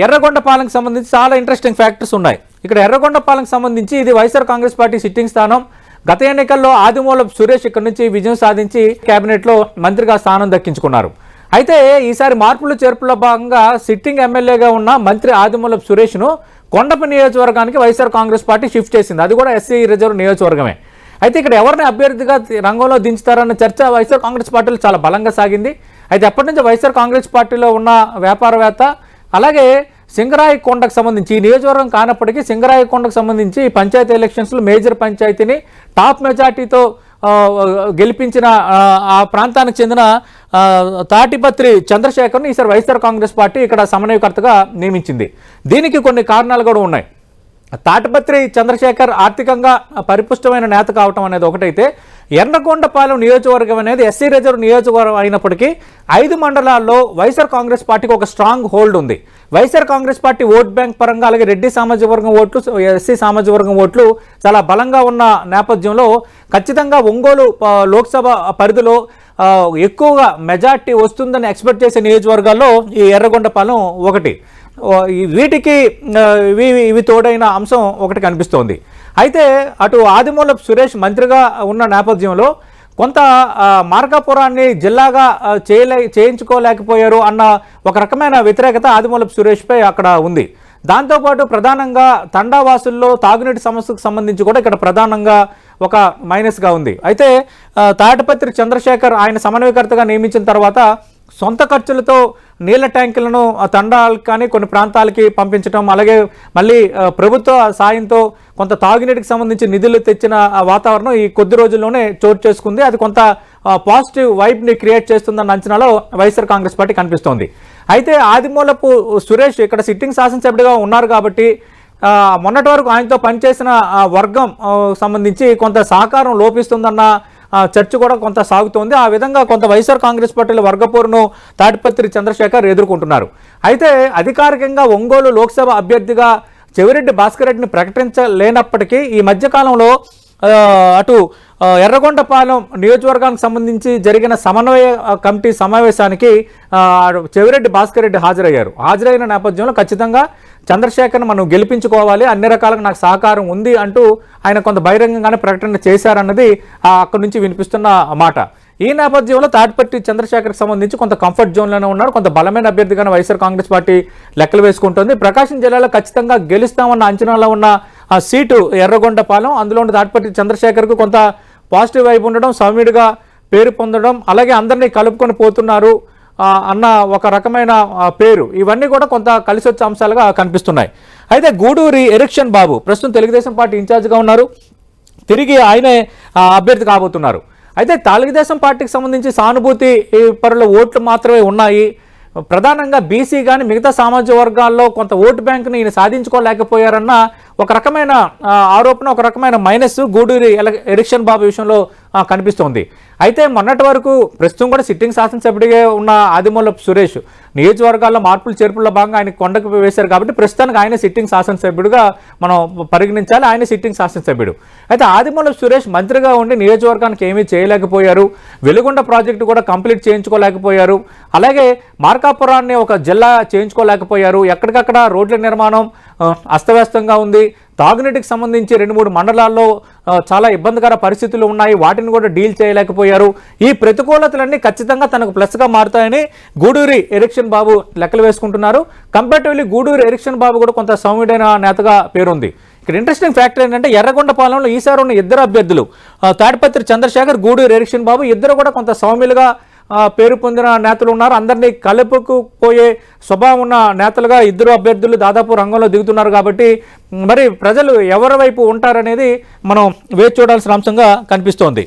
ఎర్రగొండపాలెంకి సంబంధించి చాలా interesting factors ఉన్నాయి. ఇక్కడ ఎర్రగొండపాలెంకి సంబంధించి ఇది వైఎస్ఆర్ కాంగ్రెస్ పార్టీ సిట్టింగ్ స్థానం. గత ఎన్నికల్లో ఆదిమూలపు సురేష్ ఇక్కడ నుంచి విజయం సాధించి కేబినెట్లో మంత్రిగా స్థానం దక్కించుకున్నారు. అయితే ఈసారి మార్పులు చేర్పుల్లో భాగంగా సిట్టింగ్ ఎమ్మెల్యేగా ఉన్న మంత్రి ఆదిమూలపు సురేష్ను కొండపి నియోజకవర్గానికి వైఎస్ఆర్ కాంగ్రెస్ పార్టీ షిఫ్ట్ చేసింది. అది కూడా ఎస్సీ రిజర్వ్ నియోజకవర్గమే. అయితే ఇక్కడ ఎవరిని అభ్యర్థిగా రంగంలో దించుతారన్న చర్చ వైఎస్ఆర్ కాంగ్రెస్ పార్టీలో చాలా బలంగా సాగింది. అయితే అప్పటి నుంచి వైఎస్ఆర్ కాంగ్రెస్ పార్టీలో ఉన్న వ్యాపారవేత్త, అలాగే సింగరాయకొండకు సంబంధించి ఈ నియోజకవర్గం కానప్పటికీ సింగరాయకొండకు సంబంధించి పంచాయతీ ఎలక్షన్స్లో మేజర్ పంచాయతీని టాప్ మెజార్టీతో గెలిపించిన ఆ ప్రాంతానికి చెందిన తాటిపత్రి చంద్రశేఖర్ను ఈసారి వైఎస్ఆర్ కాంగ్రెస్ పార్టీ ఇక్కడ సమన్వయకర్తగా నియమించింది. దీనికి కొన్ని కారణాలు కూడా ఉన్నాయి. తాటిపత్రి చంద్రశేఖర్ ఆర్థికంగా పరిపుష్టమైన నేత కావటం అనేది ఒకటైతే, ఎర్రగొండపాలెం నియోజకవర్గం అనేది ఎస్సీ రిజర్వ్ నియోజకవర్గం అయినప్పటికీ 5 మండలాల్లో వైఎస్ఆర్ కాంగ్రెస్ పార్టీకి ఒక స్ట్రాంగ్ హోల్డ్ ఉంది. YSR Congress party vote bank పరంగా, అలాగే రెడ్డి సామాజిక వర్గం ఓట్లు, ఎస్సీ సామాజిక వర్గం ఓట్లు చాలా బలంగా ఉన్న నేపథ్యంలో ఖచ్చితంగా ఒంగోలు లోక్సభ పరిధిలో ఎక్కువగా మెజార్టీ వస్తుందని ఎక్స్పెక్ట్ చేసే నియోజకవర్గాల్లో ఈ ఎర్రగొండపాలెం ఒకటి. వీటికి ఇవి తోడైన అంశం ఒకటి కనిపిస్తోంది. అయితే అటు ఆదిమూలపు సురేష్ మంత్రిగా ఉన్న నేపథ్యంలో కొంత మార్కాపురాన్ని జిల్లాగా చేయించుకోలేకపోయారు అన్న ఒక రకమైన వ్యతిరేకత ఆదిమూలపు సురేష్పై అక్కడ ఉంది. దాంతోపాటు ప్రధానంగా తండావాసుల్లో తాగునీటి సమస్యకు సంబంధించి కూడా ఇక్కడ ప్రధానంగా ఒక మైనస్గా ఉంది. అయితే తాటిపత్రి చంద్రశేఖర్ ఆయన సమన్వయకర్తగా నియమించిన తర్వాత సొంత ఖర్చులతో నీళ్ల ట్యాంకులను తండాలకు కానీ కొన్ని ప్రాంతాలకి పంపించడం, అలాగే మళ్ళీ ప్రభుత్వ సాయంతో కొంత తాగునీటికి సంబంధించి నిధులు తెచ్చిన వాతావరణం ఈ కొద్ది రోజుల్లోనే చోటు చేసుకుంది. అది కొంత పాజిటివ్ వైబ్ని క్రియేట్ చేస్తుందన్న అంచనాలో వైఎస్ఆర్ కాంగ్రెస్ పార్టీ కనిపిస్తోంది. అయితే ఆదిమూలపు సురేష్ ఇక్కడ సిట్టింగ్ శాసనసభ్యుడిగా ఉన్నారు కాబట్టి మొన్నటి వరకు ఆయనతో పనిచేసిన వర్గం సంబంధించి కొంత సహకారం లోపిస్తుందన్న చర్చ కూడా కొంత సాగుతోంది. ఆ విధంగా కొంత వైఎస్ఆర్ కాంగ్రెస్ పార్టీల వర్గపోరును తాటిపత్రి చంద్రశేఖర్ ఎదుర్కొంటున్నారు. అయితే అధికారికంగా ఒంగోలు లోక్సభ అభ్యర్థిగా చెవిరెడ్డి భాస్కర్ రెడ్డిని ప్రకటించలేనప్పటికీ ఈ మధ్యకాలంలో అటు ఎర్రగొండపాలెం నియోజకవర్గానికి సంబంధించి జరిగిన సమన్వయ కమిటీ సమావేశానికి చెవిరెడ్డి భాస్కర్ రెడ్డి హాజరైన నేపథ్యంలో ఖచ్చితంగా చంద్రశేఖర్ను మనం గెలిపించుకోవాలి, అన్ని రకాలుగా నాకు సహకారం ఉంది అంటూ ఆయన కొంత బహిరంగంగానే ప్రకటన చేశారన్నది అక్కడి నుంచి వినిపిస్తున్న మాట. ఈ నేపథ్యంలో తాటిపత్రి చంద్రశేఖర్కి సంబంధించి కొంత కంఫర్ట్ జోన్లోనే ఉన్నారు. కొంత బలమైన అభ్యర్థిగానే వైఎస్ఆర్ కాంగ్రెస్ పార్టీ లెక్కలు వేసుకుంటుంది. ప్రకాశం జిల్లాలో ఖచ్చితంగా గెలుస్తామన్న అంచనాలో ఉన్న ఆ సీటు ఎర్రగొండపాలెం, అందులో తాటిపత్రి చంద్రశేఖర్కు కొంత పాజిటివ్ వైపు ఉండడం, సౌమ్యుడిగా పేరు పొందడం, అలాగే అందరినీ కలుపుకొని పోతున్నారు అన్న ఒక రకమైన పేరు, ఇవన్నీ కూడా కొంత కలిసి వచ్చే అంశాలుగా కనిపిస్తున్నాయి. అయితే గూడూరి ఎరిక్షన్ బాబు ప్రస్తుతం తెలుగుదేశం పార్టీ ఇన్ఛార్జ్గా ఉన్నారు. తిరిగి ఆయనే అభ్యర్థి కాబోతున్నారు. అయితే తెలుగుదేశం పార్టీకి సంబంధించి సానుభూతి పరుల ఓట్లు మాత్రమే ఉన్నాయి. ప్రధానంగా బీసీ కానీ మిగతా సామాజిక వర్గాల్లో కొంత ఓటు బ్యాంకుని ఈయన సాధించుకోలేకపోయారన్న ఒక రకమైన ఆరోపణ, ఒక రకమైన మైనస్ గూడూరి ఎరిక్షన్ బాబు విషయంలో కనిపిస్తోంది. అయితే మొన్నటి వరకు ప్రస్తుతం కూడా సిట్టింగ్ శాసనసభ్యుడిగా ఉన్న ఆదిమూలపు సురేష్ నియోజకవర్గాల్లో మార్పులు చేర్పుల్లో భాగంగా ఆయన కొండకు వేశారు కాబట్టి ప్రస్తుతానికి ఆయన సిట్టింగ్ శాసనసభ్యుడిగా మనం పరిగణించాలి. ఆయన సిట్టింగ్ శాసనసభ్యుడు. అయితే ఆదిమూలపు సురేష్ మంత్రిగా ఉండి నియోజకవర్గానికి ఏమీ చేయలేకపోయారు. వెలుగొండ ప్రాజెక్టు కూడా కంప్లీట్ చేయించుకోలేకపోయారు. అలాగే మార్కాపురాన్ని ఒక జిల్లా చేయించుకోలేకపోయారు. ఎక్కడికక్కడ రోడ్ల నిర్మాణం అస్తవ్యస్తంగా ఉంది. తాగునీటికి సంబంధించి 2-3 మండలాల్లో చాలా ఇబ్బందికర పరిస్థితులు ఉన్నాయి. వాటిని కూడా డీల్ చేయలేకపోయారు. ఈ ప్రతికూలతలన్నీ ఖచ్చితంగా తనకు ప్లస్గా మారుతాయని గూడూరి ఎరిక్షన్ బాబు లెక్కలు వేసుకుంటున్నారు. కంపారిటివ్లీ గూడూరి ఎరిక్షన్ బాబు కూడా కొంత సౌమ్యుడైన నేతగా పేరుంది. ఇక్కడ ఇంట్రెస్టింగ్ ఫ్యాక్టర్ ఏంటంటే ఎర్రగొండపాలెంలో ఈసారి ఉన్న 2 అభ్యర్థులు తాటిపత్రి చంద్రశేఖర్, గూడూరి ఎరిక్షన్ బాబు ఇద్దరు కూడా కొంత సౌమ్యులుగా పేరు పొందిన నేతలు ఉన్నారు. అందరినీ కలుపుకుపోయే స్వభావం ఉన్న నేతలుగా 2 అభ్యర్థులు దాదాపు రంగంలో దిగుతున్నారు. కాబట్టి మరి ప్రజలు ఎవరి వైపు ఉంటారనేది మనం వేచి చూడాల్సిన అంశంగా కనిపిస్తోంది.